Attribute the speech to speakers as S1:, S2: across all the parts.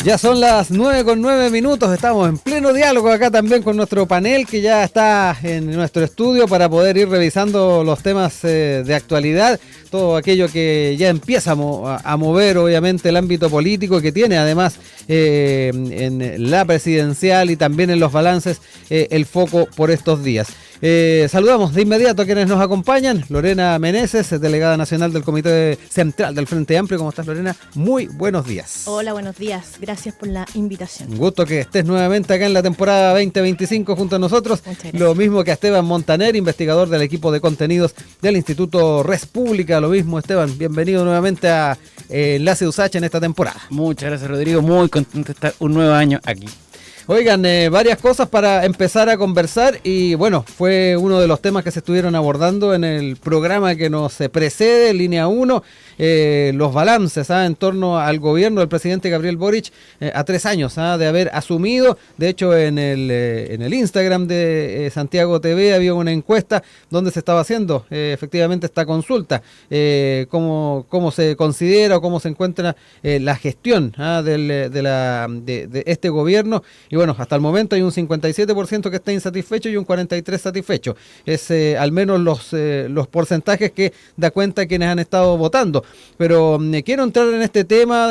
S1: Ya son las 9:09, estamos en pleno diálogo acá también con nuestro panel que ya está en nuestro estudio para poder ir revisando los temas de actualidad, todo aquello que ya empieza a mover obviamente el ámbito político, que tiene además en la presidencial y también en los balances el foco por estos días. Saludamos de inmediato a quienes nos acompañan. Lorena Meneses, delegada nacional del Comité Central del Frente Amplio. ¿Cómo estás, Lorena? Muy buenos días.
S2: Hola, buenos días. Gracias por la invitación.
S1: Un gusto que estés nuevamente acá en la temporada 2025 junto a nosotros.
S2: Muchas gracias.
S1: Lo mismo que a Esteban Montaner, investigador del equipo de contenidos del Instituto Res Pública. Lo mismo, Esteban. Bienvenido nuevamente a Enlace USACH en esta temporada.
S3: Muchas gracias, Rodrigo. Muy contento de estar un nuevo año aquí.
S1: Oigan, varias cosas para empezar a conversar y bueno, fue uno de los temas que se estuvieron abordando en el programa que nos precede, Línea 1, los balances en torno al gobierno del presidente Gabriel Boric a 3 años de haber asumido. De hecho, en el Instagram de Santiago TV había una encuesta donde se estaba haciendo efectivamente esta consulta, cómo se considera o cómo se encuentra la gestión de este gobierno. Y bueno, hasta el momento hay un 57% que está insatisfecho y un 43% satisfecho. Es al menos los porcentajes que da cuenta quienes han estado votando. Pero quiero entrar en este tema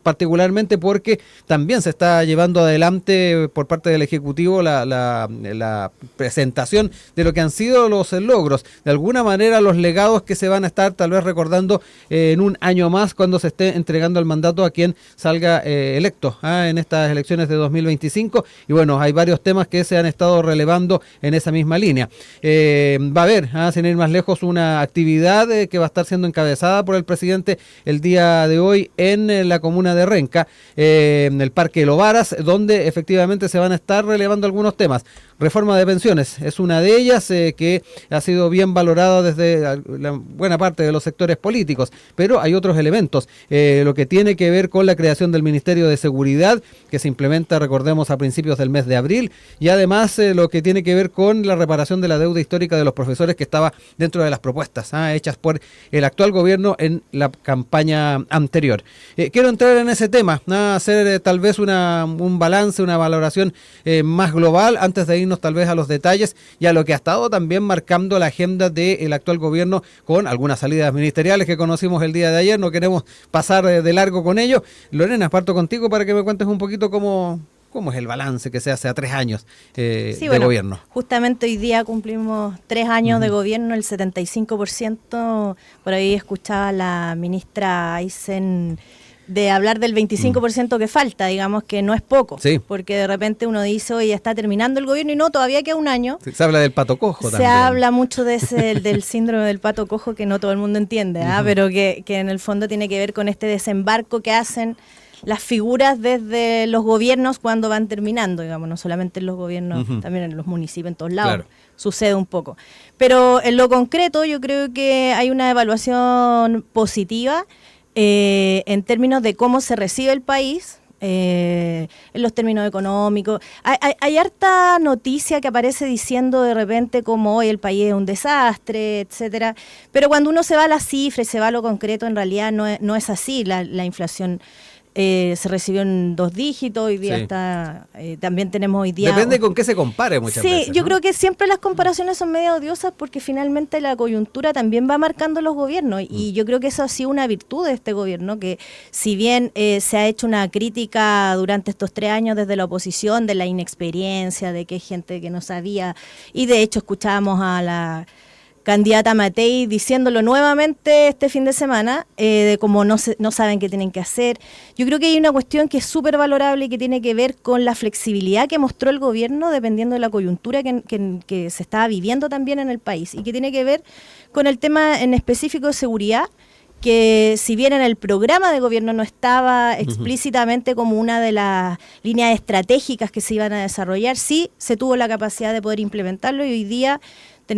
S1: particularmente porque también se está llevando adelante por parte del Ejecutivo la presentación de lo que han sido los logros, de alguna manera los legados que se van a estar tal vez recordando en un año más cuando se esté entregando el mandato a quien salga electo en estas elecciones de 2025. Y bueno, hay varios temas que se han estado relevando en esa misma línea. Va a haber, sin ir más lejos, una actividad que va a estar siendo encabezada por el presidente el día de hoy en la comuna de Renca, en el Parque Lovaras, donde efectivamente se van a estar relevando algunos temas. Reforma de pensiones es una de ellas que ha sido bien valorada desde la buena parte de los sectores políticos, pero hay otros elementos, lo que tiene que ver con la creación del Ministerio de Seguridad, que se implementa, recordemos, a principios del mes de abril, y además lo que tiene que ver con la reparación de la deuda histórica de los profesores, que estaba dentro de las propuestas hechas por el actual gobierno en la campaña anterior. Quiero entrar en ese tema, hacer tal vez un balance, una valoración más global antes de irnos tal vez a los detalles y a lo que ha estado también marcando la agenda del actual gobierno con algunas salidas ministeriales que conocimos el día de ayer. No queremos pasar de largo con ello. Lorena, parto contigo para que me cuentes un poquito cómo es el balance que se hace a 3 años de gobierno.
S2: Justamente hoy día cumplimos 3 años de gobierno, el 75%. Por ahí escuchaba a la ministra Aysén de hablar del 25% que falta, digamos que no es poco,
S1: sí,
S2: porque de repente uno dice, oye, ya está terminando el gobierno y no, todavía queda un año.
S1: Se habla del pato cojo también.
S2: Se habla mucho de del síndrome del pato cojo que no todo el mundo entiende, pero que en el fondo tiene que ver con este desembarco que hacen las figuras desde los gobiernos cuando van terminando, digamos, no solamente en los gobiernos, también en los municipios, en todos lados. Claro. Sucede un poco. Pero en lo concreto yo creo que hay una evaluación positiva en términos de cómo se recibe el país, en los términos económicos. Hay harta noticia que aparece diciendo de repente como hoy el país es un desastre, etcétera, pero cuando uno se va a las cifras, se va a lo concreto, en realidad no es así. La inflación se recibió en 2 dígitos, hoy día está, también tenemos hoy día...
S1: Depende con qué se compare muchas veces.
S2: Sí, yo creo que siempre las comparaciones son medio odiosas porque finalmente la coyuntura también va marcando los gobiernos y yo creo que eso ha sido una virtud de este gobierno, que si bien se ha hecho una crítica durante estos 3 años desde la oposición de la inexperiencia, de que hay gente que no sabía, y de hecho escuchábamos a la candidata Matei diciéndolo nuevamente este fin de semana, de cómo no saben qué tienen que hacer. Yo creo que hay una cuestión que es súper valorable y que tiene que ver con la flexibilidad que mostró el gobierno dependiendo de la coyuntura que se estaba viviendo también en el país y que tiene que ver con el tema en específico de seguridad, que si bien en el programa de gobierno no estaba explícitamente como una de las líneas estratégicas que se iban a desarrollar, sí se tuvo la capacidad de poder implementarlo y hoy día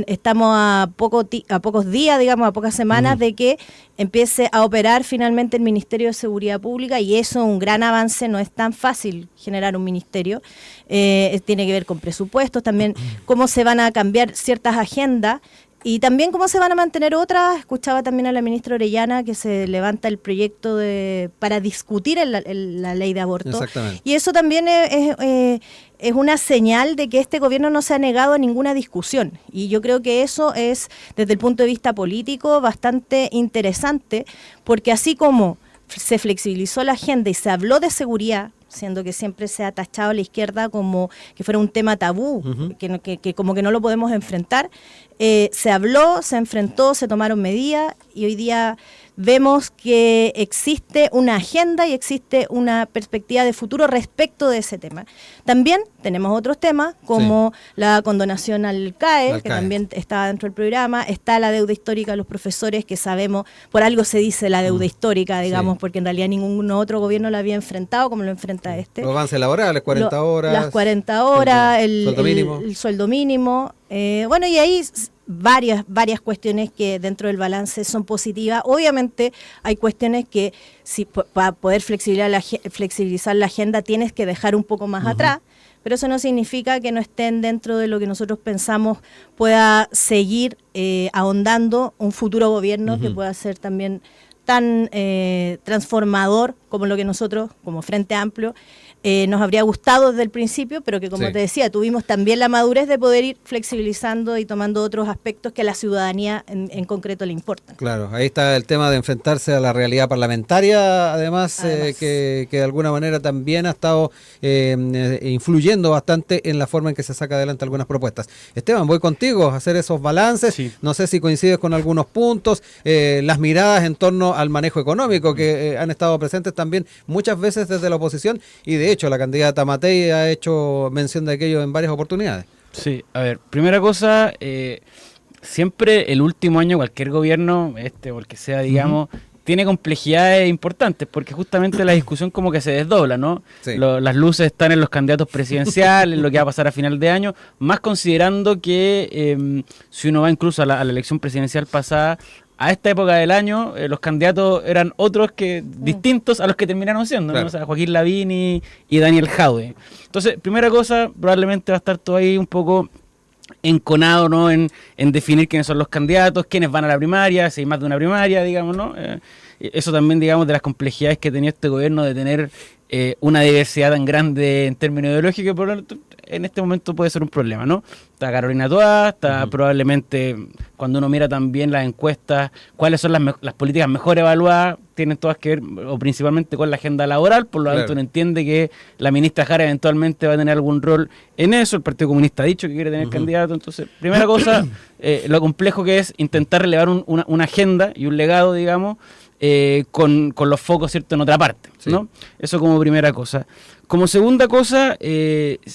S2: estamos a pocos días, digamos, a pocas semanas de que empiece a operar finalmente el Ministerio de Seguridad Pública y eso es un gran avance. No es tan fácil generar un ministerio, tiene que ver con presupuestos, también cómo se van a cambiar ciertas agendas. Y también cómo se van a mantener otras. Escuchaba también a la ministra Orellana que se levanta el proyecto para discutir la ley de aborto.
S1: Exactamente.
S2: Y eso también es una señal de que este gobierno no se ha negado a ninguna discusión. Y yo creo que eso es, desde el punto de vista político, bastante interesante, porque así como se flexibilizó la agenda y se habló de seguridad, siendo que siempre se ha tachado a la izquierda como que fuera un tema tabú, que como que no lo podemos enfrentar, se habló, se enfrentó, se tomaron medidas y hoy día vemos que existe una agenda y existe una perspectiva de futuro respecto de ese tema. También tenemos otros temas como la condonación al CAE, que también está dentro del programa, está la deuda histórica de los profesores, que sabemos, por algo se dice la deuda histórica, digamos, porque en realidad ningún otro gobierno la había enfrentado como lo enfrenta este.
S1: Los avances laborales, 40 horas.
S2: Las 40 horas,
S1: sueldo mínimo.
S2: El sueldo mínimo. Bueno, y ahí varias cuestiones que dentro del balance son positivas. Obviamente hay cuestiones que para poder flexibilizar la agenda tienes que dejar un poco más atrás, pero eso no significa que no estén dentro de lo que nosotros pensamos pueda seguir ahondando un futuro gobierno que pueda ser también tan transformador como lo que nosotros, como Frente Amplio, nos habría gustado desde el principio, pero que como te decía, tuvimos también la madurez de poder ir flexibilizando y tomando otros aspectos que a la ciudadanía en concreto le importan.
S1: Claro, ahí está el tema de enfrentarse a la realidad parlamentaria, además. Que de alguna manera también ha estado influyendo bastante en la forma en que se saca adelante algunas propuestas. Esteban, voy contigo a hacer esos balances, no sé si coincides con algunos puntos, las miradas en torno al manejo económico que han estado presentes también muchas veces desde la oposición, y de hecho la candidata Matei ha hecho mención de aquello en varias oportunidades.
S3: Sí, a ver, primera cosa, siempre el último año cualquier gobierno, o el que sea, digamos, tiene complejidades importantes, porque justamente la discusión como que se desdobla, ¿no? Sí. Las luces están en los candidatos presidenciales, en lo que va a pasar a final de año, más considerando que si uno va incluso a la elección presidencial pasada, a esta época del año, los candidatos eran otros que distintos a los que terminaron siendo, claro, ¿no? O sea, Joaquín Lavín y Daniel Jadwe. Entonces, primera cosa, probablemente va a estar todo ahí un poco enconado, ¿no? En definir quiénes son los candidatos, quiénes van a la primaria, si hay más de una primaria, digamos, ¿no? Eso también, digamos, de las complejidades que tenía este gobierno de tener una diversidad tan grande en términos ideológicos, en este momento puede ser un problema, ¿no? Está Carolina Toá, está probablemente, cuando uno mira también las encuestas, cuáles son las políticas mejor evaluadas, tienen todas que ver, o principalmente con la agenda laboral, por lo tanto uno entiende que la ministra Jara eventualmente va a tener algún rol en eso, el Partido Comunista ha dicho que quiere tener candidato, entonces, primera cosa, lo complejo que es intentar relevar una agenda y un legado, digamos, con los focos, ¿cierto?, en otra parte, ¿no? Eso como primera cosa. Como segunda cosa,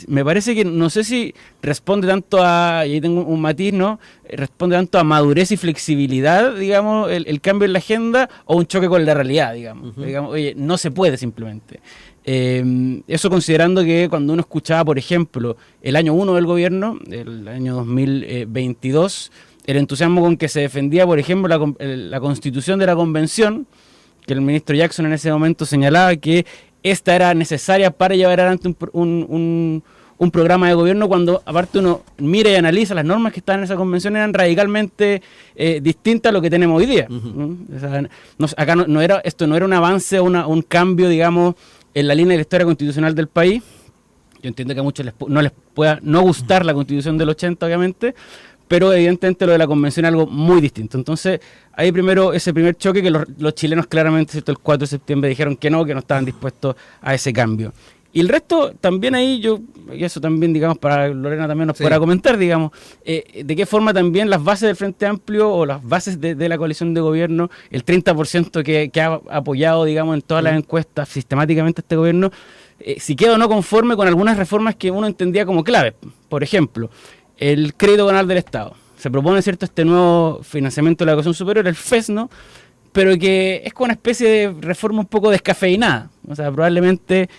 S3: me parece que no sé si responde tanto a, y ahí tengo un matiz, ¿no? Responde tanto a madurez y flexibilidad, digamos, el cambio en la agenda, o un choque con la realidad, digamos. Digamos, oye, no se puede simplemente. Eso considerando que cuando uno escuchaba, por ejemplo, el año 1 del gobierno, el año 2022, el entusiasmo con que se defendía, por ejemplo, la constitución de la convención, que el ministro Jackson en ese momento señalaba que esta era necesaria para llevar adelante un programa de gobierno, cuando aparte uno mira y analiza las normas que están en esa convención, eran radicalmente distintas a lo que tenemos hoy día. O sea, acá esto no era un avance o un cambio, digamos, en la línea de la historia constitucional del país. Yo entiendo que a muchos no les pueda no gustar la constitución del 80, obviamente, pero evidentemente lo de la convención es algo muy distinto. Entonces, ahí primero ese primer choque que los chilenos claramente, ¿cierto?, el 4 de septiembre dijeron que no estaban dispuestos a ese cambio. Y el resto también ahí y eso también, digamos, para Lorena también nos podrá comentar, digamos, de qué forma también las bases del Frente Amplio o las bases de la coalición de gobierno, el 30% que ha apoyado, digamos, en todas las encuestas sistemáticamente este gobierno, si queda o no conforme con algunas reformas que uno entendía como claves. Por ejemplo, el crédito canal del Estado. Se propone, ¿cierto?, este nuevo financiamiento de la educación superior, el FES, ¿no? Pero que es como una especie de reforma un poco descafeinada. O sea, probablemente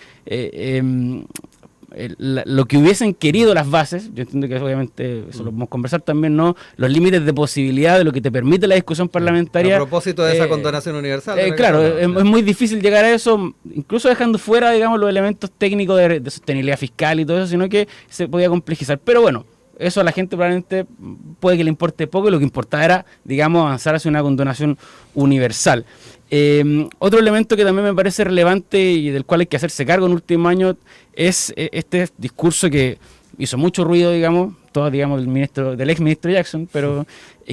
S3: lo que hubiesen querido las bases, yo entiendo que obviamente eso lo vamos a conversar también, ¿no? Los límites de posibilidad de lo que te permite la discusión parlamentaria.
S1: A propósito de esa condonación universal.
S3: Claro, es muy difícil llegar a eso, incluso dejando fuera, digamos, los elementos técnicos de sostenibilidad fiscal y todo eso, sino que se podía complejizar. Pero bueno, eso a la gente probablemente puede que le importe poco, y lo que importaba era, digamos, avanzar hacia una condonación universal. Otro elemento que también me parece relevante y del cual hay que hacerse cargo en el último año es este discurso que hizo mucho ruido, digamos, todo, digamos, del ex ministro Jackson, pero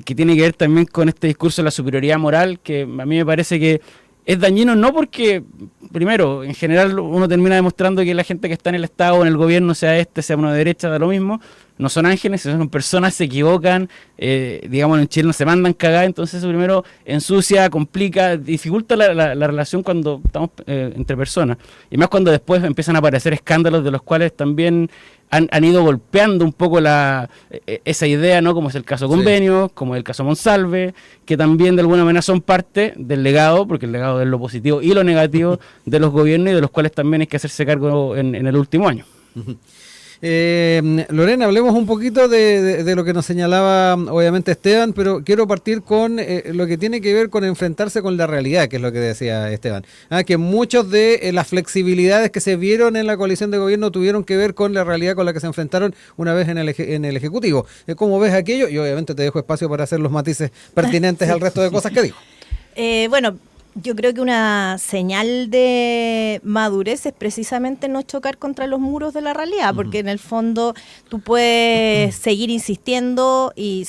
S3: que tiene que ver también con este discurso de la superioridad moral, que a mí me parece que es dañino, no porque, primero, en general uno termina demostrando que la gente que está en el Estado o en el gobierno, sea uno de derecha, da lo mismo, no son ángeles, son personas, se equivocan, digamos, en Chile no se mandan cagar, entonces eso primero ensucia, complica, dificulta la relación cuando estamos entre personas, y más cuando después empiezan a aparecer escándalos de los cuales también han ido golpeando un poco esa idea, ¿no? Como es el caso Convenio, como es el caso Monsalve, que también de alguna manera son parte del legado, porque el legado es lo positivo y lo negativo de los gobiernos, y de los cuales también hay que hacerse cargo en el último año.
S1: Lorena, hablemos un poquito de lo que nos señalaba obviamente Esteban, pero quiero partir con lo que tiene que ver con enfrentarse con la realidad, que es lo que decía Esteban. Que muchos de las flexibilidades que se vieron en la coalición de gobierno tuvieron que ver con la realidad con la que se enfrentaron una vez en el Ejecutivo. ¿Cómo ves aquello? Y obviamente te dejo espacio para hacer los matices pertinentes al resto de cosas que dijo.
S2: Bueno, yo creo que una señal de madurez es precisamente no chocar contra los muros de la realidad, porque en el fondo tú puedes seguir insistiendo y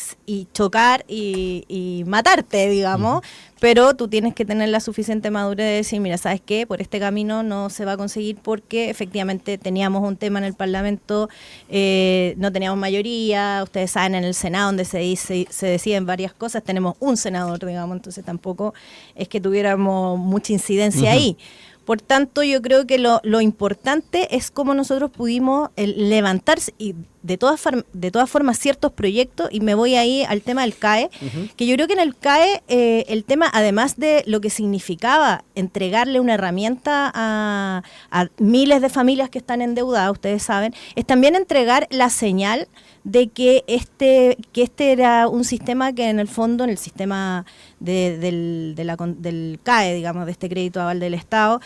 S2: chocar y matarte, digamos, pero tú tienes que tener la suficiente madurez de decir, mira, ¿sabes qué? Por este camino no se va a conseguir porque efectivamente teníamos un tema en el Parlamento, no teníamos mayoría, ustedes saben, en el Senado donde se deciden varias cosas, tenemos un senador, digamos, entonces tampoco es que tuviéramos mucha incidencia ahí. Por tanto, yo creo que lo importante es cómo nosotros pudimos levantar y de todas formas ciertos proyectos, y me voy ahí al tema del CAE, que yo creo que en el CAE el tema, además de lo que significaba entregarle una herramienta a miles de familias que están endeudadas, ustedes saben, es también entregar la señal de que este era un sistema que en el fondo, en el sistema del CAE, digamos, de este crédito aval del Estado,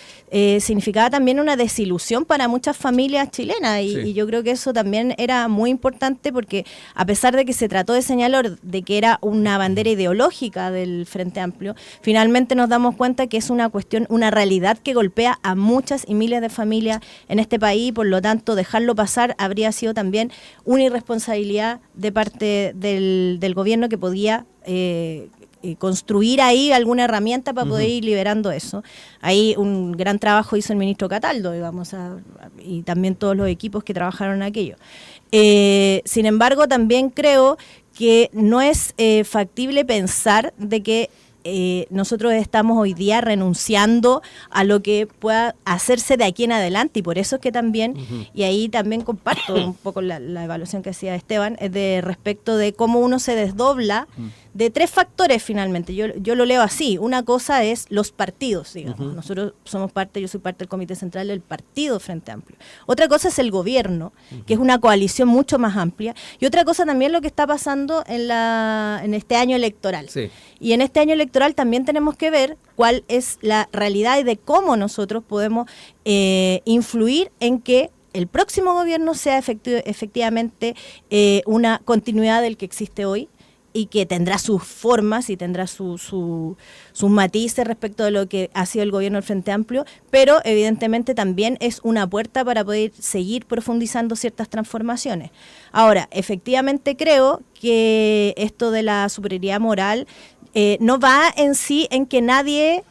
S2: significaba también una desilusión para muchas familias chilenas, y yo creo que eso también era muy importante, porque a pesar de que se trató de señalar de que era una bandera ideológica del Frente Amplio, finalmente nos damos cuenta que es una realidad que golpea a muchas y miles de familias en este país, y por lo tanto dejarlo pasar habría sido también una irresponsabilidad de parte del gobierno, que podía construir ahí alguna herramienta para poder ir liberando eso. Ahí un gran trabajo hizo el ministro Cataldo, digamos, y también todos los equipos que trabajaron en aquello. Sin embargo, también creo que no es factible pensar de que nosotros estamos hoy día renunciando a lo que pueda hacerse de aquí en adelante, y por eso es que también, y ahí también comparto un poco la evaluación que hacía Esteban, es de respecto de cómo uno se desdobla de tres factores finalmente. Yo lo leo así. Una cosa es los partidos, digamos. Nosotros yo soy parte del Comité Central del Partido Frente Amplio. Otra cosa es el gobierno, que es una coalición mucho más amplia. Y otra cosa también lo que está pasando en este año electoral. Sí. Y en este año electoral también tenemos que ver cuál es la realidad y de cómo nosotros podemos influir en que el próximo gobierno sea efectivamente una continuidad del que existe hoy, y que tendrá sus formas y tendrá sus matices respecto de lo que ha sido el gobierno del Frente Amplio, pero evidentemente también es una puerta para poder seguir profundizando ciertas transformaciones. Ahora, efectivamente creo que esto de la superioridad moral no va en sí en que nadie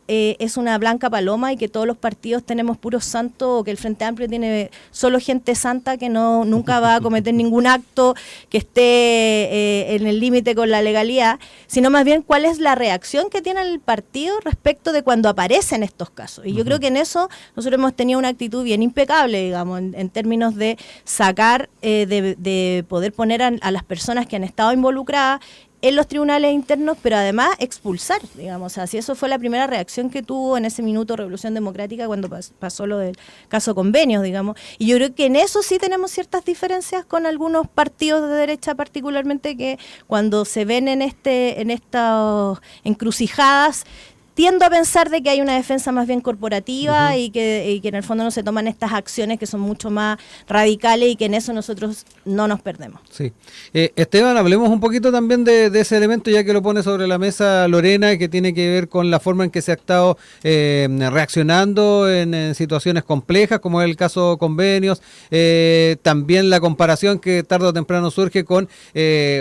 S2: es una blanca paloma y que todos los partidos tenemos puros santos, o que el Frente Amplio tiene solo gente santa que nunca va a cometer ningún acto que esté en el límite con la legalidad, sino más bien cuál es la reacción que tiene el partido respecto de cuando aparecen estos casos. Y yo creo que en eso nosotros hemos tenido una actitud bien impecable, digamos, en términos de sacar, de poder poner a las personas que han estado involucradas en los tribunales internos, pero además expulsar, digamos, así eso fue la primera reacción que tuvo en ese minuto Revolución Democrática cuando pasó lo del caso Convenios, digamos, y yo creo que en eso sí tenemos ciertas diferencias con algunos partidos de derecha, particularmente, que cuando se ven en estas encrucijadas tiendo a pensar de que hay una defensa más bien corporativa y que en el fondo no se toman estas acciones que son mucho más radicales y que en eso nosotros no nos perdemos.
S1: Sí. Esteban, hablemos un poquito también de ese elemento, ya que lo pone sobre la mesa Lorena, que tiene que ver con la forma en que se ha estado reaccionando en situaciones complejas, como es el caso convenios, también la comparación que tarde o temprano surge con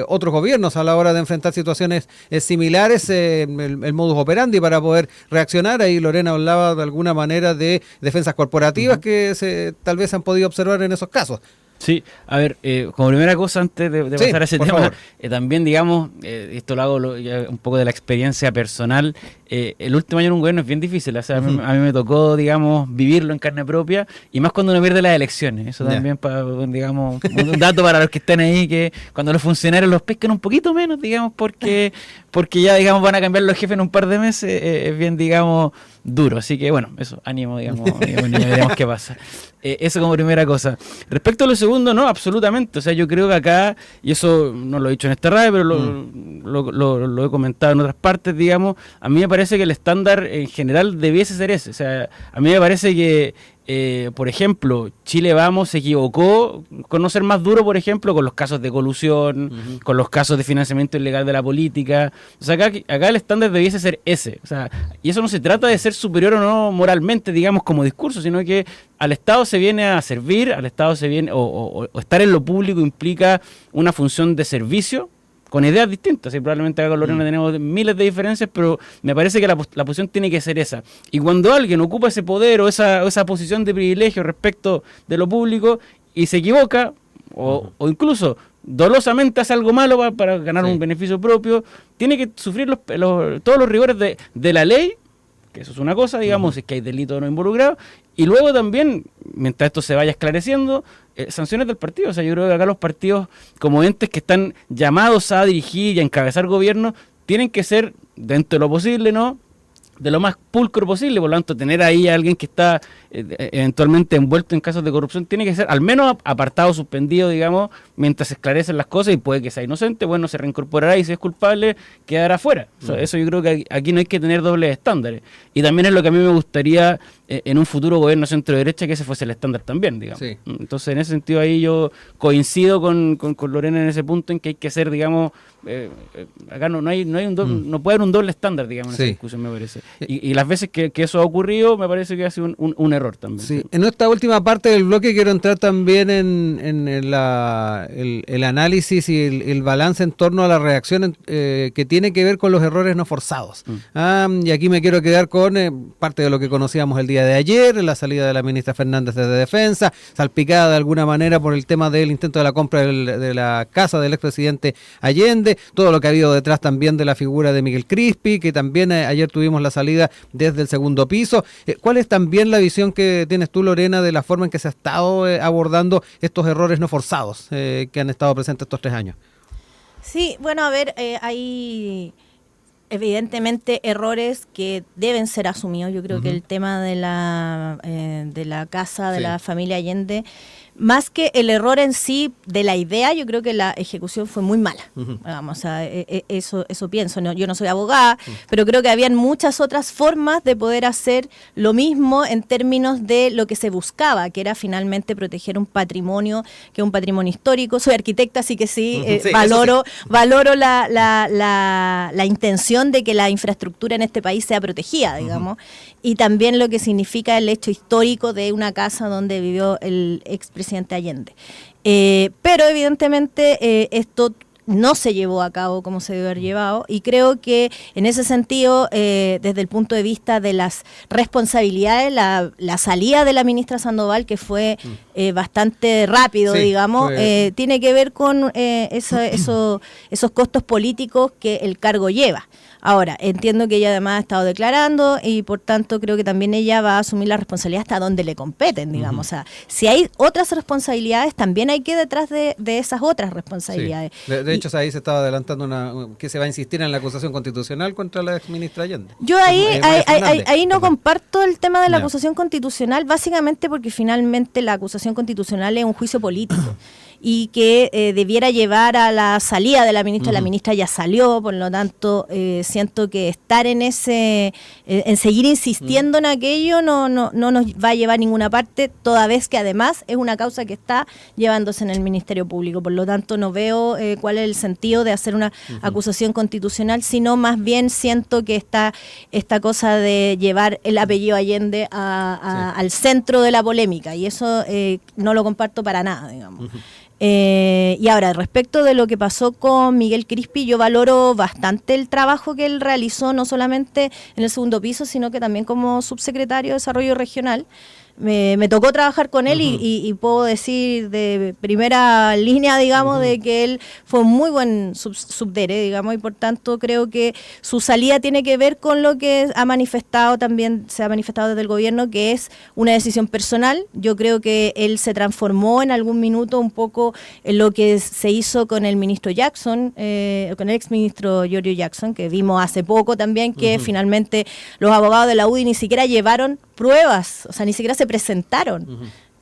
S1: otros gobiernos a la hora de enfrentar situaciones similares, el modus operandi para poder reaccionar. Ahí Lorena hablaba de alguna manera de defensas corporativas que tal vez se han podido observar en esos casos.
S3: Sí, a ver, como primera cosa antes de pasar a ese tema, también digamos, esto lo hago ya un poco de la experiencia personal, el último año en un gobierno es bien difícil, o sea, a mí me tocó, digamos, vivirlo en carne propia, y más cuando uno pierde las elecciones, eso también, digamos, un dato para los que están ahí, que cuando los funcionarios los pescan un poquito menos, digamos, porque ya, digamos, van a cambiar los jefes en un par de meses, es bien, digamos, duro, así que bueno, eso, ánimo, digamos, ya veremos qué pasa. Eso como primera cosa. Respecto a lo segundo, no, absolutamente, o sea, yo creo que acá, y eso no lo he dicho en esta radio, pero lo he comentado en otras partes, digamos, a mí me parece que el estándar en general debiese ser ese, o sea, a mí me parece que por ejemplo, Chile Vamos se equivocó con no ser más duro, por ejemplo, con los casos de colusión, con los casos de financiamiento ilegal de la política. O sea, acá el estándar debiese ser ese. O sea, y eso no se trata de ser superior o no moralmente, digamos, como discurso, sino que al Estado se viene a servir, al Estado se viene, o estar en lo público implica una función de servicio, con ideas distintas, y probablemente acá con Lorena tenemos miles de diferencias, pero me parece que la posición tiene que ser esa. Y cuando alguien ocupa ese poder o esa posición de privilegio respecto de lo público y se equivoca, o incluso dolosamente hace algo malo para ganar un beneficio propio, tiene que sufrir todos los rigores de la ley, que eso es una cosa, digamos, es que hay delito no involucrado, y luego también, mientras esto se vaya esclareciendo, sanciones del partido. O sea, yo creo que acá los partidos, como entes que están llamados a dirigir y a encabezar gobierno, tienen que ser, dentro de lo posible, ¿no?, de lo más pulcro posible. Por lo tanto, tener ahí a alguien que está eventualmente envuelto en casos de corrupción tiene que ser al menos apartado, suspendido, digamos, mientras se esclarecen las cosas, y puede que sea inocente, bueno, se reincorporará, y si es culpable quedará fuera. O sea, eso yo creo que aquí no hay que tener dobles estándares, y también es lo que a mí me gustaría en un futuro gobierno centro-derecha, que ese fuese el estándar también, digamos. Sí. Entonces, en ese sentido ahí yo coincido con Lorena en ese punto, en que hay que ser, digamos, acá no puede haber un doble estándar, digamos, en esa discusión, me parece. Y las veces que eso ha ocurrido, me parece que ha sido un error también. Sí.
S1: En esta última parte del bloque quiero entrar también en el análisis y el balance en torno a la reacción que tiene que ver con los errores no forzados. Y aquí me quiero quedar con parte de lo que conocíamos el día de ayer, la salida de la ministra Fernández de Defensa, salpicada de alguna manera por el tema del intento de la compra de la casa del expresidente Allende, todo lo que ha habido detrás también de la figura de Miguel Crispi, que también ayer tuvimos la salida desde el segundo piso. ¿Cuál es también la visión que tienes tú, Lorena, de la forma en que se ha estado abordando estos errores no forzados que han estado presentes estos 3 años?
S2: Sí, bueno, a ver, hay evidentemente errores que deben ser asumidos. Yo creo que el tema de la casa de la familia Allende, más que el error en sí de la idea, yo creo que la ejecución fue muy mala. Vamos, o sea, eso pienso. No, yo no soy abogada, pero creo que habían muchas otras formas de poder hacer lo mismo en términos de lo que se buscaba, que era finalmente proteger un patrimonio, que es un patrimonio histórico. Soy arquitecta, así que valoro la intención de que la infraestructura en este país sea protegida, digamos, y también lo que significa el hecho histórico de una casa donde vivió el expresidente Allende. Pero evidentemente esto no se llevó a cabo como se debe haber llevado, y creo que en ese sentido, desde el punto de vista de las responsabilidades, la salida de la ministra Sandoval, que fue bastante rápido, digamos, tiene que ver con esos costos políticos que el cargo lleva. Ahora, entiendo que ella además ha estado declarando, y por tanto creo que también ella va a asumir la responsabilidad hasta donde le competen, digamos. O sea, si hay otras responsabilidades, también hay que ir detrás de esas otras responsabilidades.
S1: Sí. De hecho, ahí se estaba adelantando que se va a insistir en la acusación constitucional contra la exministra Allende.
S2: Yo ahí no comparto el tema de la acusación constitucional, básicamente porque finalmente la acusación constitucional es un juicio político. y que debiera llevar a la salida de la ministra. La ministra ya salió, por lo tanto siento que estar en en seguir insistiendo en aquello no nos va a llevar a ninguna parte, toda vez que además es una causa que está llevándose en el Ministerio Público. Por lo tanto no veo cuál es el sentido de hacer una acusación constitucional, sino más bien siento que esta cosa de llevar el apellido Allende al centro de la polémica, y eso no lo comparto para nada, digamos. Y ahora, respecto de lo que pasó con Miguel Crispi, yo valoro bastante el trabajo que él realizó, no solamente en el segundo piso, sino que también como subsecretario de Desarrollo Regional. Me tocó trabajar con él y puedo decir de primera línea, digamos, de que él fue un muy buen subdere, digamos, y por tanto creo que su salida tiene que ver con lo que ha manifestado, también se ha manifestado desde el gobierno, que es una decisión personal. Yo creo que él se transformó en algún minuto un poco en lo que se hizo con el ministro Jackson, con el exministro Giorgio Jackson, que vimos hace poco también que finalmente los abogados de la UDI ni siquiera llevaron pruebas, o sea, ni siquiera se presentaron.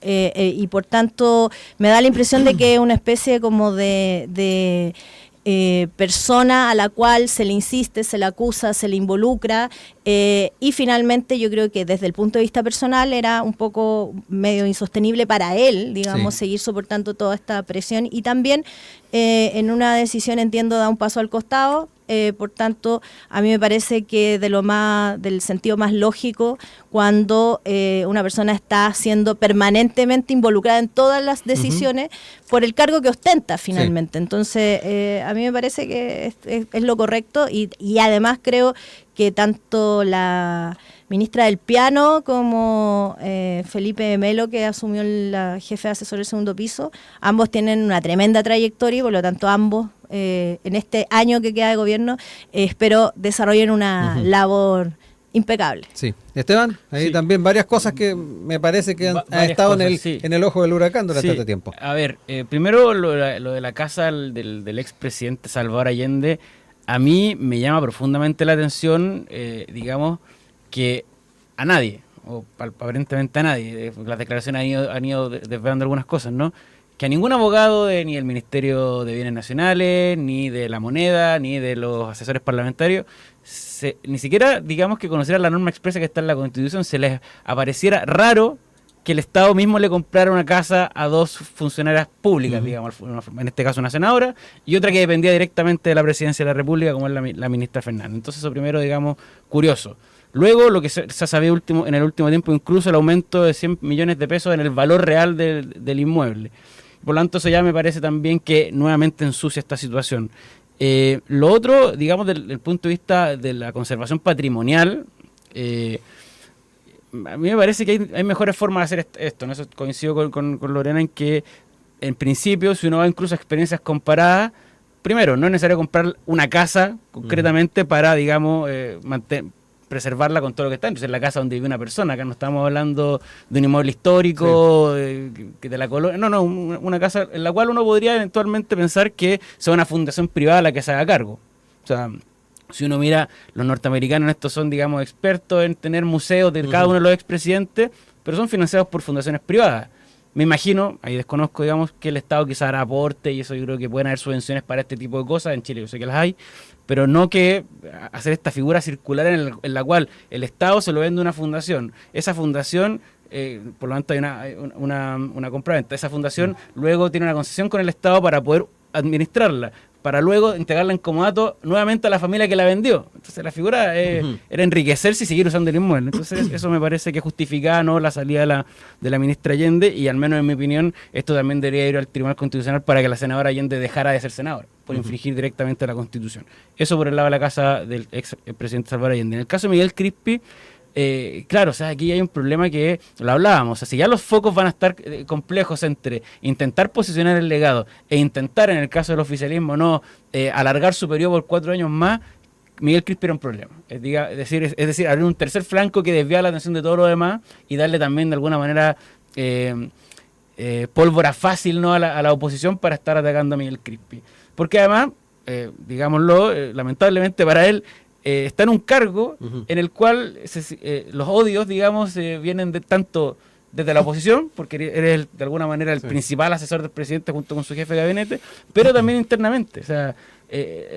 S2: Y por tanto me da la impresión de que es una especie como de persona a la cual se le insiste, se le acusa, se le involucra, y finalmente yo creo que desde el punto de vista personal era un poco medio insostenible para él, digamos, seguir soportando toda esta presión, y también en una decisión, entiendo, da un paso al costado. Por tanto, a mí me parece que del sentido más lógico, cuando una persona está siendo permanentemente involucrada en todas las decisiones por el cargo que ostenta finalmente. Entonces, a mí me parece que es lo correcto, y además creo que tanto la ministra del Piano como Felipe Melo, que asumió la jefe de asesor del segundo piso, ambos tienen una tremenda trayectoria y por lo tanto ambos en este año que queda de gobierno espero desarrollen una labor impecable.
S1: Sí. Esteban, ahí también varias cosas que me parece que han estado en el ojo del huracán durante este tiempo.
S3: A ver, primero lo de la casa del expresidente Salvador Allende, a mí me llama profundamente la atención, digamos, que a nadie, o aparentemente a nadie, las declaraciones han ido desvelando algunas cosas, ¿no? Que a ningún abogado ni del Ministerio de Bienes Nacionales, ni de la Moneda, ni de los asesores parlamentarios, ni siquiera, digamos, que conociera la norma expresa que está en la Constitución, se les apareciera raro que el Estado mismo le comprara una casa a dos funcionarias públicas, digamos, en este caso una senadora, y otra que dependía directamente de la Presidencia de la República, como es la ministra Fernández. Entonces eso primero, digamos, curioso. Luego, lo que se ha sabido en el último tiempo, incluso el aumento de 100 millones de pesos en el valor real del inmueble. Por lo tanto, eso ya me parece también que nuevamente ensucia esta situación. Lo otro, digamos, del punto de vista de la conservación patrimonial, a mí me parece que hay mejores formas de hacer esto, ¿no? Eso coincido con Lorena en que, en principio, si uno va incluso a experiencias comparadas, primero, no es necesario comprar una casa concretamente para, digamos, preservarla con todo lo que está. Entonces, la casa donde vive una persona, acá no estamos hablando de un inmueble histórico, de la colonia, no, una casa en la cual uno podría eventualmente pensar que sea una fundación privada la que se haga cargo. O sea, si uno mira, los norteamericanos en esto son, digamos, expertos en tener museos de cada uno de los expresidentes, pero son financiados por fundaciones privadas. Me imagino, ahí desconozco, digamos, que el Estado quizá hará aporte, y eso yo creo que pueden haber subvenciones para este tipo de cosas. En Chile yo sé que las hay, pero no que hacer esta figura circular en la cual el Estado se lo vende a una fundación. Esa fundación, por lo tanto hay una compraventa. Esa fundación luego tiene una concesión con el Estado para poder administrarla, para luego entregarla en comodato nuevamente a la familia que la vendió. Entonces la figura era enriquecerse y seguir usando el inmueble. Entonces eso me parece que justificaba, ¿no?, la salida de la ministra Allende, y al menos en mi opinión esto también debería ir al Tribunal Constitucional para que la senadora Allende dejara de ser senadora, por infringir directamente la Constitución. Eso por el lado de la casa del expresidente Salvador Allende. En el caso de Miguel Crispi, claro, o sea, aquí hay un problema que lo hablábamos. O sea, si ya los focos van a estar complejos entre intentar posicionar el legado e intentar, en el caso del oficialismo, no alargar su periodo por 4 años más, Miguel Crispi era un problema. Es decir, abrir un tercer flanco que desvía la atención de todo lo demás y darle también de alguna manera pólvora fácil, ¿no?, a la oposición para estar atacando a Miguel Crispi. Porque además, digámoslo, lamentablemente para él, está en un cargo en el cual los odios, digamos, vienen tanto desde la oposición, porque eres de alguna manera el principal asesor del presidente junto con su jefe de gabinete, pero también internamente. O sea,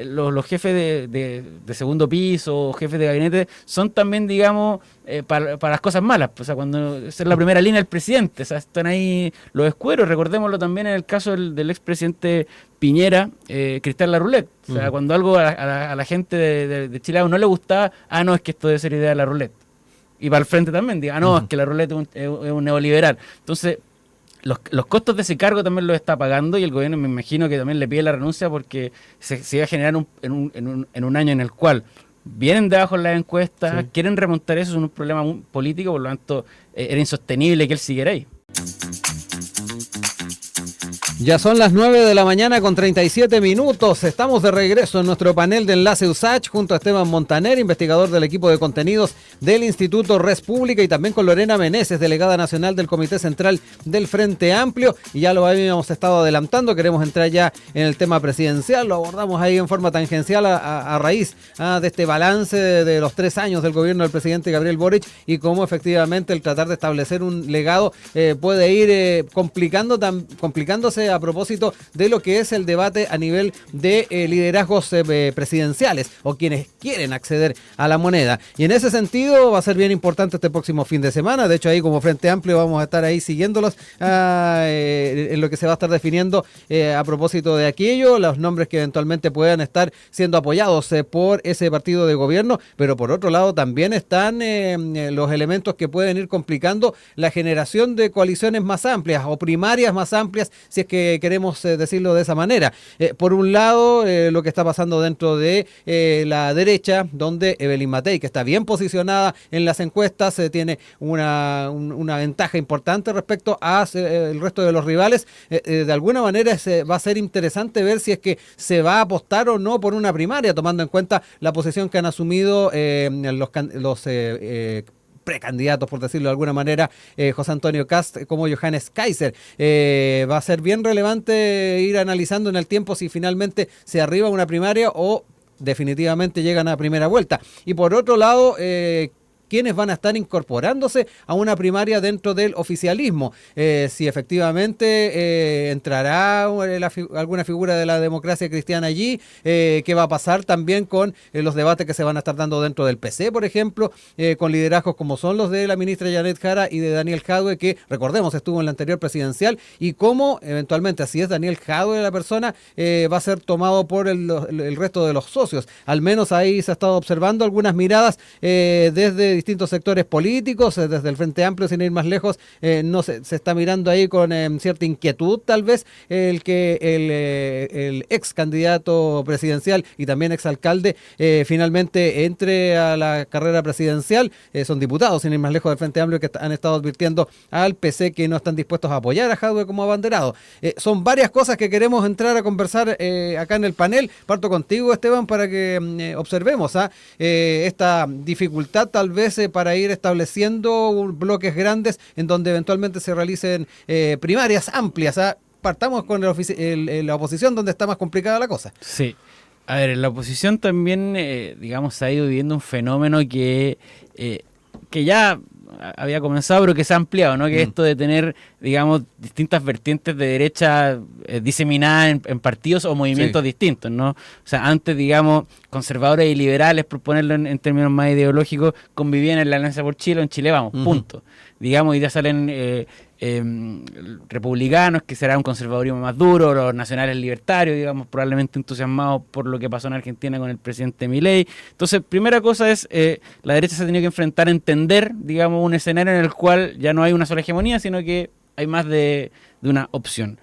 S3: los jefes de segundo piso, jefes de gabinete, son también, digamos, para las cosas malas. O sea, cuando es la primera línea del presidente, o sea, están ahí los escueros. Recordémoslo también en el caso del expresidente Piñera, Cristian Larroulet. O sea, cuando algo a la gente de Chile no le gustaba, no, es que esto debe ser idea de Larroulet. Y para el frente también, diga, no, es que Larroulet es un neoliberal. Entonces, los costos de ese cargo también los está pagando, y el gobierno me imagino que también le pide la renuncia, porque se iba a generar en un año en el cual vienen debajo en las encuestas, quieren remontar eso, es un problema político, por lo tanto era insostenible que él siguiera ahí.
S1: Ya son las 9 de la mañana con 37 minutos. Estamos de regreso en nuestro panel de Enlace USACH junto a Esteban Montaner, investigador del equipo de contenidos del Instituto Res Pública, y también con Lorena Meneses, delegada nacional del Comité Central del Frente Amplio. Y ya lo habíamos estado adelantando, queremos entrar ya en el tema presidencial. Lo abordamos ahí en forma tangencial a raíz de este balance de los 3 años del gobierno del presidente Gabriel Boric, y cómo efectivamente el tratar de establecer un legado puede ir complicándose a propósito de lo que es el debate a nivel de liderazgos presidenciales o quienes quieren acceder a la moneda. Y en ese sentido va a ser bien importante este próximo fin de semana. De hecho, ahí como Frente Amplio vamos a estar ahí siguiéndolos en lo que se va a estar definiendo a propósito de aquello, los nombres que eventualmente puedan estar siendo apoyados por ese partido de gobierno. Pero por otro lado también están los elementos que pueden ir complicando la generación de coaliciones más amplias o primarias más amplias, si es que queremos decirlo de esa manera. Por un lado, lo que está pasando dentro de la derecha, donde Evelyn Matei, que está bien posicionada en las encuestas, tiene una ventaja importante respecto a el resto de los rivales. De alguna manera va a ser interesante ver si es que se va a apostar o no por una primaria, tomando en cuenta la posición que han asumido los precandidatos, por decirlo de alguna manera, José Antonio Kast como Johannes Kaiser. Va a ser bien relevante ir analizando en el tiempo si finalmente se arriba una primaria o definitivamente llegan a primera vuelta. Y por otro lado, quienes van a estar incorporándose a una primaria dentro del oficialismo. Si efectivamente entrará alguna figura de la democracia cristiana allí, qué va a pasar también con los debates que se van a estar dando dentro del PC, por ejemplo, con liderazgos como son los de la ministra Janet Jara y de Daniel Jadue, que recordemos estuvo en la anterior presidencial, y cómo eventualmente, así es Daniel Jadue la persona, va a ser tomado por el resto de los socios. Al menos ahí se ha estado observando algunas miradas desde distintos sectores políticos, desde el Frente Amplio, sin ir más lejos, no se está mirando ahí con cierta inquietud tal vez el ex candidato presidencial y también ex alcalde finalmente entre a la carrera presidencial. Son diputados, sin ir más lejos, del Frente Amplio, que han estado advirtiendo al PC que no están dispuestos a apoyar a Jadue como abanderado. Son varias cosas que queremos entrar a conversar acá en el panel. Parto contigo, Esteban, para que observemos esta dificultad tal vez para ir estableciendo bloques grandes en donde eventualmente se realicen primarias amplias. Partamos con la oposición, donde está más complicada la cosa.
S3: Sí. A ver, en la oposición también, digamos, se ha ido viviendo un fenómeno que ya había comenzado, pero que se ha ampliado, ¿no? Que esto de tener, digamos, distintas vertientes de derecha diseminadas en partidos o movimientos distintos, ¿no? O sea, antes, digamos, conservadores y liberales, por ponerlo en términos más ideológicos, convivían en la Alianza por Chile o en Chile Vamos, punto. Digamos, y ya salen republicanos, que será un conservadurismo más duro, los nacionales libertarios, digamos, probablemente entusiasmados por lo que pasó en Argentina con el presidente Milei. Entonces, primera cosa es, la derecha se ha tenido que enfrentar a entender, digamos, un escenario en el cual ya no hay una sola hegemonía, sino que hay más de una opción.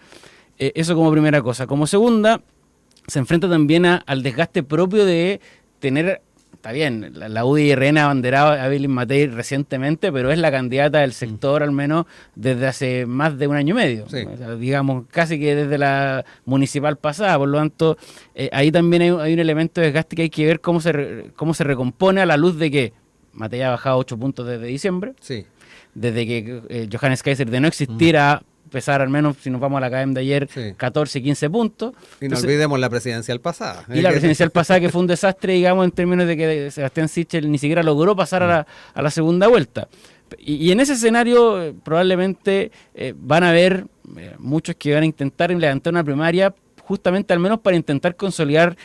S3: Eso como primera cosa. Como segunda, se enfrenta también al desgaste propio de tener... Está bien, la UDI-RN ha abanderado a Evelyn Matei recientemente, pero es la candidata del sector al menos desde hace más de un año y medio. Sí. O sea, digamos, casi que desde la municipal pasada. Por lo tanto, ahí también hay un elemento de desgaste que hay que ver cómo se recompone a la luz de que Matei ha bajado 8 puntos desde diciembre. Sí. Desde que Johannes Kaiser, de no existir a pesar, al menos si nos vamos a la academia de ayer, 14, 15 puntos.
S1: Y no olvidemos la presidencial pasada.
S3: Y la presidencial pasada, que fue un desastre, digamos, en términos de que Sebastián Sichel ni siquiera logró pasar a la segunda vuelta. Y en ese escenario probablemente van a haber muchos que van a intentar levantar una primaria justamente al menos para intentar consolidar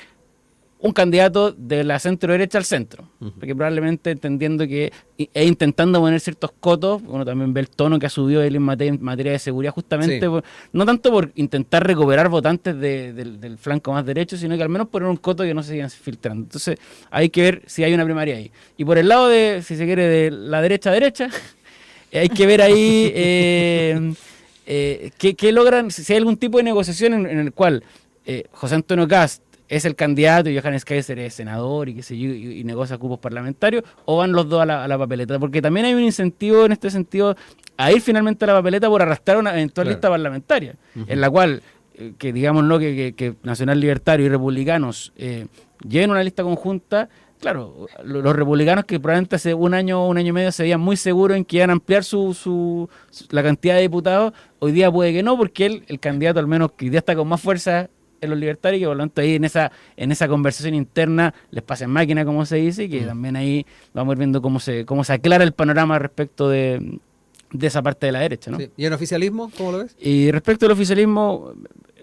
S3: un candidato de la centro derecha al centro, porque probablemente entendiendo que e intentando poner ciertos cotos, uno también ve el tono que ha subido él en materia de seguridad, justamente no tanto por intentar recuperar votantes del flanco más derecho, sino que al menos poner un coto que no se sigan filtrando. Entonces hay que ver si hay una primaria ahí. Y por el lado de, si se quiere, de la derecha, hay que ver ahí qué logran, si hay algún tipo de negociación en el cual José Antonio Kast es el candidato y Johannes Kaiser es senador y qué sé yo, y negocia cupos parlamentarios, o van los dos a la papeleta, porque también hay un incentivo en este sentido a ir finalmente a la papeleta por arrastrar una eventual lista parlamentaria, en la cual, que digámoslo, que Nacional Libertario y Republicanos lleven una lista conjunta. Claro, los republicanos que probablemente hace un año y medio se veían muy seguros en que iban a ampliar la cantidad de diputados, hoy día puede que no, porque el candidato al menos que hoy día está con más fuerza en los libertarios, y que por lo tanto ahí en esa conversación interna les pasa en máquina, como se dice, y que también ahí vamos a ir viendo cómo se aclara el panorama respecto de esa parte de la derecha, ¿no? Sí.
S1: ¿Y el oficialismo, cómo lo ves?
S3: Y respecto al oficialismo,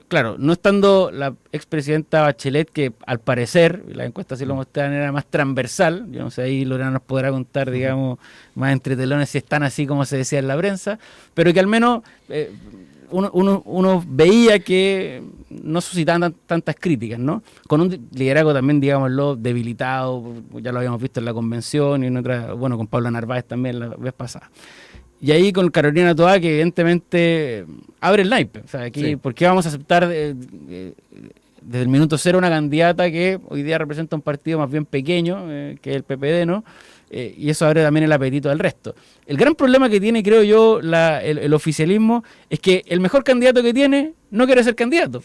S3: claro, no estando la expresidenta Bachelet, que al parecer, la encuesta sí lo mostraban, era más transversal, yo no sé, ahí Lorena nos podrá contar, digamos, más entre telones si están así como se decía en la prensa, pero que al menos uno veía que no suscitaban tantas críticas, ¿no? Con un liderazgo también, digámoslo, debilitado, ya lo habíamos visto en la convención y en otra, bueno, con Pablo Narváez también la vez pasada. Y ahí con Carolina Toá, que evidentemente abre el naipe. O sea, aquí, ¿por qué vamos a aceptar desde el minuto cero una candidata que hoy día representa un partido más bien pequeño, que es el PPD, ¿no? Y eso abre también el apetito del resto. El gran problema que tiene, creo yo, el oficialismo es que el mejor candidato que tiene no quiere ser candidato.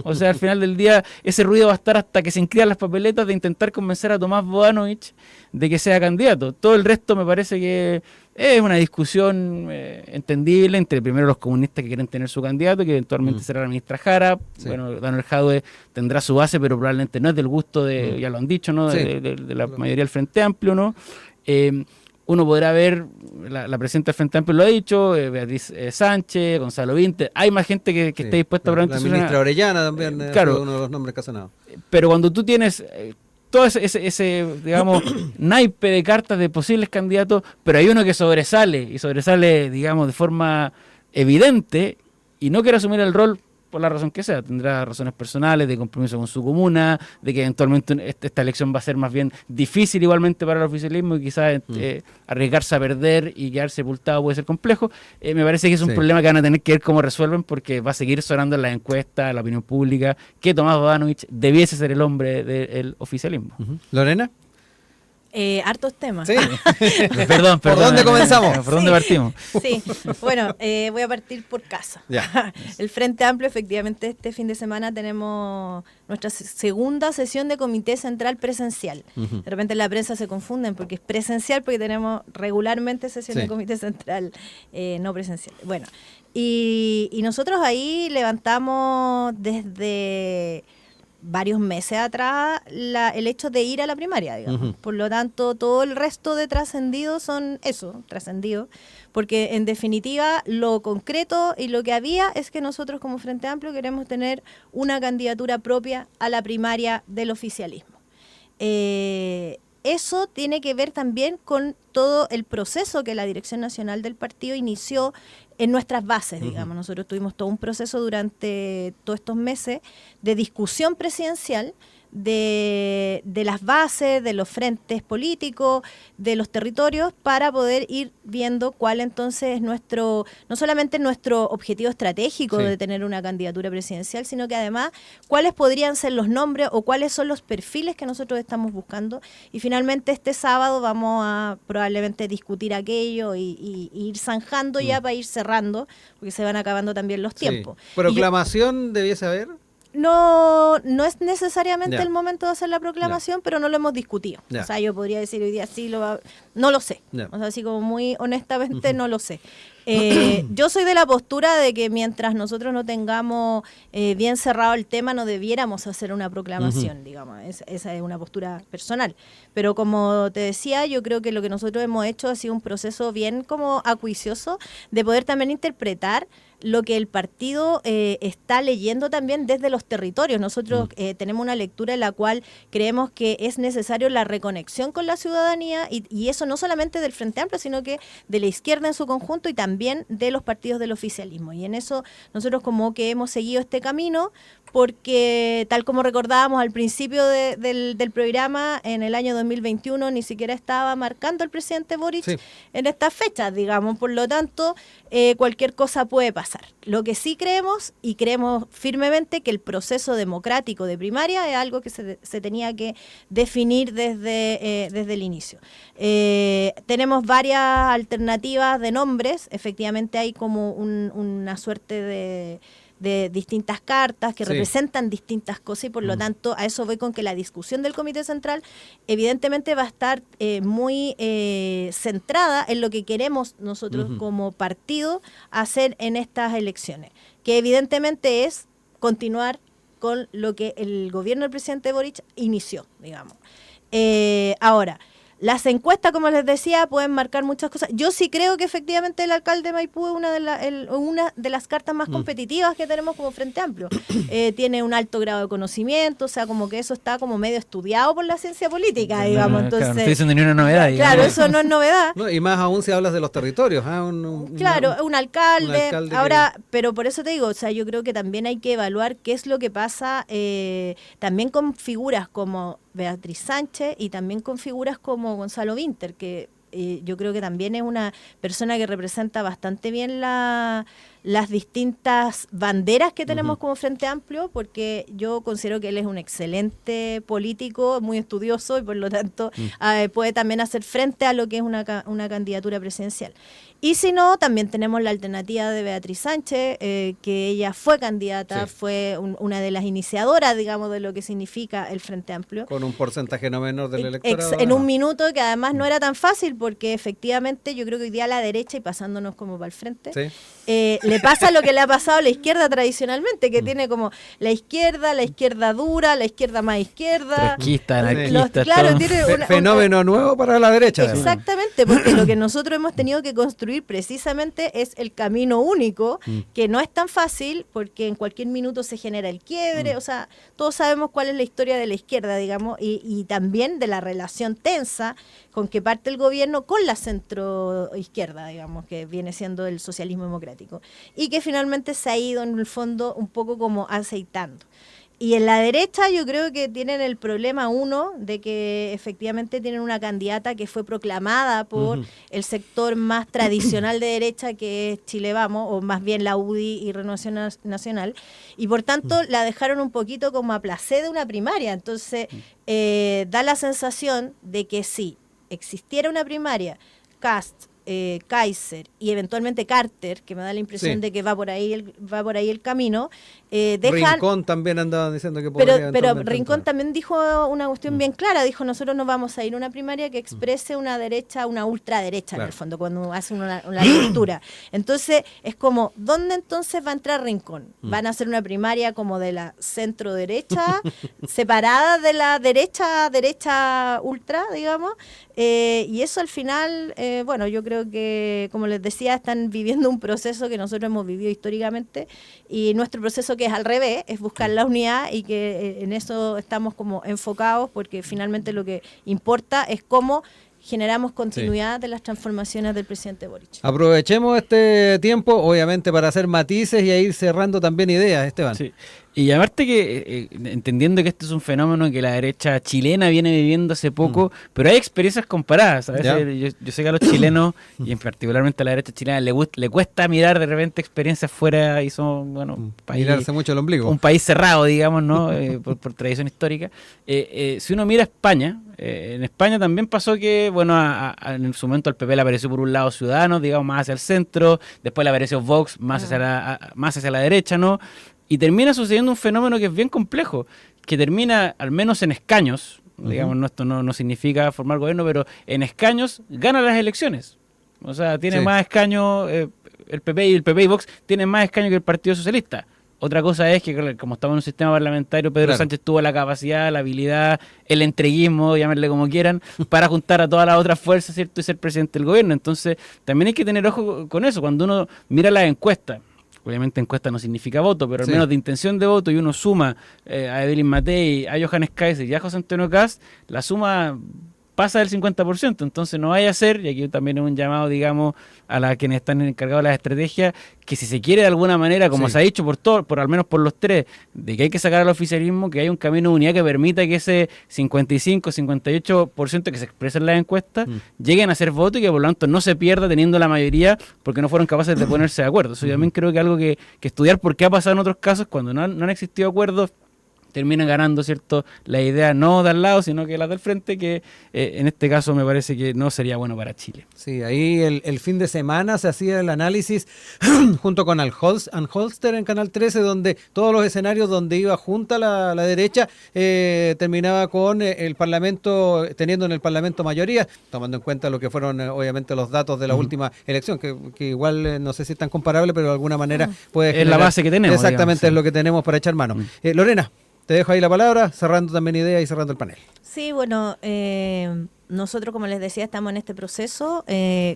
S3: O sea, al final del día ese ruido va a estar hasta que se inscriban las papeletas de intentar convencer a Tomás Bodanovich de que sea candidato. Todo el resto me parece que es una discusión entendible entre primero los comunistas que quieren tener su candidato, que eventualmente será la ministra Jara. Sí. Bueno, Daniel Jadwe tendrá su base, pero probablemente no es del gusto de, ya lo han dicho, ¿no? De la mayoría del Frente Amplio, ¿no? Uno podrá ver, la presidenta del Frente Amplio lo ha dicho, Beatriz Sánchez, Gonzalo Vinter, hay más gente que esté dispuesta a...
S1: La ministra Orellana también
S3: claro,
S1: uno de los nombres que ha sonado.
S3: Pero cuando tú tienes todo ese digamos, naipe de cartas de posibles candidatos, pero hay uno que sobresale, digamos, de forma evidente y no quiere asumir el rol por la razón que sea, tendrá razones personales, de compromiso con su comuna, de que eventualmente esta elección va a ser más bien difícil igualmente para el oficialismo y quizás arriesgarse a perder y quedar sepultado puede ser complejo. Me parece que es un problema que van a tener que ver cómo resuelven, porque va a seguir sonando en las encuestas, en la opinión pública, que Tomás Bodanovich debiese ser el hombre del oficialismo.
S1: ¿Lorena?
S2: Hartos temas.
S1: Sí.
S3: Perdón.
S1: ¿Por dónde comenzamos?
S3: ¿Por dónde partimos?
S2: Sí, bueno, voy a partir por casa.
S1: Ya.
S2: El Frente Amplio, efectivamente, este fin de semana tenemos nuestra segunda sesión de Comité Central presencial. De repente en la prensa se confunden porque es presencial, porque tenemos regularmente sesión de Comité Central no presencial. Bueno, y nosotros ahí levantamos desde varios meses atrás el hecho de ir a la primaria, digamos. Por lo tanto, todo el resto de trascendidos son eso, trascendidos, porque en definitiva lo concreto y lo que había es que nosotros como Frente Amplio queremos tener una candidatura propia a la primaria del oficialismo. Eso tiene que ver también con todo el proceso que la Dirección Nacional del partido inició en nuestras bases, digamos. Nosotros tuvimos todo un proceso durante todos estos meses de discusión presidencial de las bases, de los frentes políticos, de los territorios, para poder ir viendo cuál entonces es no solamente nuestro objetivo estratégico de tener una candidatura presidencial, sino que además cuáles podrían ser los nombres o cuáles son los perfiles que nosotros estamos buscando. Y finalmente este sábado vamos a probablemente discutir aquello y ir zanjando ya para ir cerrando, porque se van acabando también los tiempos.
S1: ¿Proclamación debiese haber?
S2: No es necesariamente el momento de hacer la proclamación, pero no lo hemos discutido. O sea, yo podría decir hoy día sí, no lo sé. O sea, así como muy honestamente no lo sé. Yo soy de la postura de que mientras nosotros no tengamos bien cerrado el tema, no debiéramos hacer una proclamación, digamos. Esa es una postura personal. Pero como te decía, yo creo que lo que nosotros hemos hecho ha sido un proceso bien como acuicioso de poder también interpretar lo que el partido está leyendo también desde los territorios. Nosotros tenemos una lectura en la cual creemos que es necesario la reconexión con la ciudadanía y eso no solamente del Frente Amplio, sino que de la izquierda en su conjunto y también de los partidos del oficialismo. Y en eso nosotros como que hemos seguido este camino porque tal como recordábamos al principio del programa, en el año 2021 ni siquiera estaba marcando el presidente Boric en estas fechas, digamos. Por lo tanto, cualquier cosa puede pasar. Lo que sí creemos, y creemos firmemente, que el proceso democrático de primaria es algo que se tenía que definir desde el inicio. Tenemos varias alternativas de nombres, efectivamente hay como una suerte de distintas cartas que representan distintas cosas y por lo tanto a eso voy con que la discusión del Comité Central evidentemente va a estar muy centrada en lo que queremos nosotros como partido hacer en estas elecciones, que evidentemente es continuar con lo que el gobierno del presidente Boric inició, digamos. Ahora, las encuestas, como les decía, pueden marcar muchas cosas. Yo sí creo que efectivamente el alcalde de Maipú es una de las cartas más competitivas que tenemos como Frente Amplio. Tiene un alto grado de conocimiento, o sea, como que eso está como medio estudiado por la ciencia política, digamos. Entonces, claro, no
S3: estoy diciendo ni una novedad.
S2: Claro, eso no es novedad.
S1: No, y más aún si hablas de los territorios.
S2: Claro, un alcalde ahora, pero por eso te digo, o sea, yo creo que también hay que evaluar qué es lo que pasa también con figuras como Beatriz Sánchez y también con figuras como Gonzalo Vinter, que yo creo que también es una persona que representa bastante bien las distintas banderas que tenemos como Frente Amplio, porque yo considero que él es un excelente político, muy estudioso y por lo tanto puede también hacer frente a lo que es una candidatura presidencial. Y si no, también tenemos la alternativa de Beatriz Sánchez, que ella fue candidata, fue una de las iniciadoras, digamos, de lo que significa el Frente Amplio.
S1: Con un porcentaje no menor del electorado.
S2: En un minuto, que además no era tan fácil, porque efectivamente yo creo que hoy día a la derecha, y pasándonos como para el frente, le pasa lo que le ha pasado a la izquierda tradicionalmente, que tiene como la izquierda dura, la izquierda más izquierda.
S3: Anarquista,
S2: claro, tiene
S1: fenómeno nuevo para la derecha.
S2: Exactamente, porque lo que nosotros hemos tenido que construir precisamente es el camino único, que no es tan fácil, porque en cualquier minuto se genera el quiebre, o sea, todos sabemos cuál es la historia de la izquierda, digamos, y también de la relación tensa con que parte el gobierno con la centroizquierda, digamos, que viene siendo el socialismo democrático, y que finalmente se ha ido en el fondo un poco como aceitando. Y en la derecha yo creo que tienen el problema de que efectivamente tienen una candidata que fue proclamada por el sector más tradicional de derecha, que es Chile Vamos, o más bien la UDI y Renovación Nacional, y por tanto la dejaron un poquito como a placé de una primaria. Entonces da la sensación de que si existiera una primaria, Kast, Kaiser y eventualmente Carter, que me da la impresión de que va por ahí el camino,
S1: Rincón también andaba diciendo que podría.
S2: Pero Rincón también dijo una cuestión bien clara, dijo: nosotros no vamos a ir a una primaria que exprese una derecha, una ultraderecha, en el fondo, cuando hacen una lectura. Entonces es como, ¿dónde entonces va a entrar Rincón? ¿Van a hacer una primaria como de la centro derecha, separada de la derecha ultra, digamos? Y eso al final, bueno, yo creo que, como les decía, están viviendo un proceso que nosotros hemos vivido históricamente, y nuestro proceso, que es al revés, es buscar la unidad, y que en eso estamos como enfocados, porque finalmente lo que importa es cómo generamos continuidad de las transformaciones del presidente Boric.
S1: Aprovechemos este tiempo, obviamente, para hacer matices y a ir cerrando también ideas, Esteban.
S3: Sí. Y aparte que, entendiendo que este es un fenómeno que la derecha chilena viene viviendo hace poco, pero hay experiencias comparadas. A veces yo sé que a los chilenos, y en particularmente a la derecha chilena, le cuesta mirar de repente experiencias fuera, y son, bueno,
S1: mirarse mucho el ombligo.
S3: Un país cerrado, digamos, ¿no? por tradición histórica. Si uno mira España, en España también pasó que, bueno, en su momento al PP le apareció por un lado Ciudadanos, digamos, más hacia el centro, después le apareció Vox, más hacia la derecha, ¿no? Y termina sucediendo un fenómeno que es bien complejo, que termina, al menos en escaños, digamos, esto no significa formar gobierno, pero en escaños gana las elecciones. O sea, tiene más escaños el PP y Vox tienen más escaños que el Partido Socialista. Otra cosa es que, como estamos en un sistema parlamentario, Pedro Sánchez tuvo la capacidad, la habilidad, el entreguismo, llamarle como quieran, para juntar a todas las otras fuerzas, ¿cierto? Y ser presidente del gobierno. Entonces, también hay que tener ojo con eso. Cuando uno mira las encuestas, obviamente encuesta no significa voto, pero al menos de intención de voto, y uno suma a Evelyn Matei, a Johannes Kaiser y a José Antonio Kast, la suma pasa del 50%, entonces no vaya a ser, y aquí también es un llamado, digamos, a quienes están encargados de las estrategias, que si se quiere de alguna manera, como se ha dicho por al menos por los tres, de que hay que sacar al oficialismo, que hay un camino de unidad que permita que ese 55, 58% que se expresa en las encuestas lleguen a ser voto y que por lo tanto no se pierda teniendo la mayoría porque no fueron capaces de ponerse de acuerdo. Eso yo también creo que es algo que estudiar, porque ha pasado en otros casos cuando no han existido acuerdos, terminan ganando, ¿cierto?, la idea no de al lado, sino que la del frente, que en este caso me parece que no sería bueno para Chile.
S1: Sí, ahí el fin de semana se hacía el análisis junto con Anholster en Canal 13, donde todos los escenarios donde iba junta la derecha, terminaba con el Parlamento, teniendo en el Parlamento mayoría, tomando en cuenta lo que fueron obviamente los datos de la última elección, que igual no sé si es tan comparable, pero de alguna manera puede generar,
S3: es la base que tenemos.
S1: Exactamente,
S3: digamos,
S1: es lo que tenemos para echar mano. Lorena, te dejo ahí la palabra, cerrando también ideas y cerrando el panel.
S2: Sí, bueno, nosotros, como les decía, estamos en este proceso.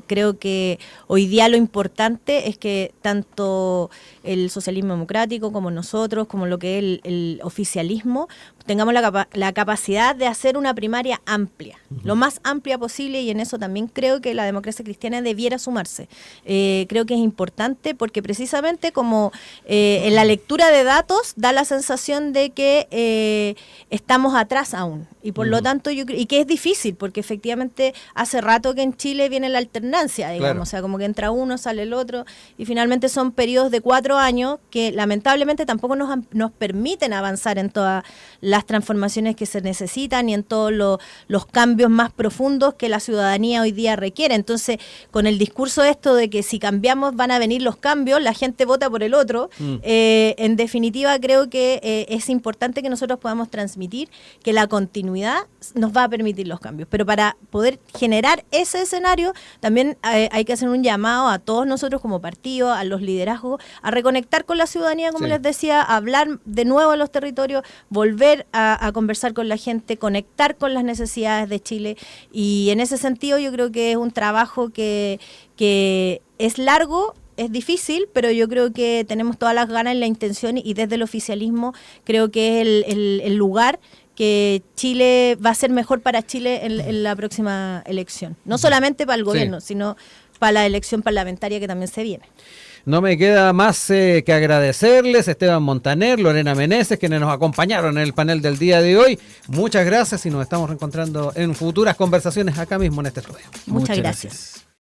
S2: Creo que hoy día lo importante es que tanto el socialismo democrático como nosotros, como lo que es el oficialismo, tengamos la capacidad de hacer una primaria amplia, lo más amplia posible, y en eso también creo que la democracia cristiana debiera sumarse. Creo que es importante porque precisamente como en la lectura de datos da la sensación de que estamos atrás aún, y por lo tanto y que es difícil porque efectivamente hace rato que en Chile viene la alternancia, digamos, o sea, como que entra uno, sale el otro, y finalmente son periodos de 4 años que lamentablemente tampoco nos permiten avanzar en todas las transformaciones que se necesitan y en todos los cambios más profundos que la ciudadanía hoy día requiere. Entonces, con el discurso esto de que si cambiamos van a venir los cambios, la gente vota por el otro, en definitiva creo que es importante que nosotros podamos transmitir que la continuidad nos va a permitir los cambios, pero para poder generar ese escenario también hay que hacer un llamado a todos nosotros como partido, a los liderazgos, a reconectar con la ciudadanía, como les decía, a hablar de nuevo a los territorios, volver a conversar con la gente, conectar con las necesidades de Chile, y en ese sentido yo creo que es un trabajo que es largo, es difícil, pero yo creo que tenemos todas las ganas y la intención, y desde el oficialismo creo que es el lugar que Chile va a ser mejor para Chile en la próxima elección. No solamente para el gobierno, sino para la elección parlamentaria que también se viene.
S1: No me queda más que agradecerles, Esteban Montaner, Lorena Meneses, quienes nos acompañaron en el panel del día de hoy. Muchas gracias y nos estamos reencontrando en futuras conversaciones acá mismo en este estudio.
S2: Muchas gracias.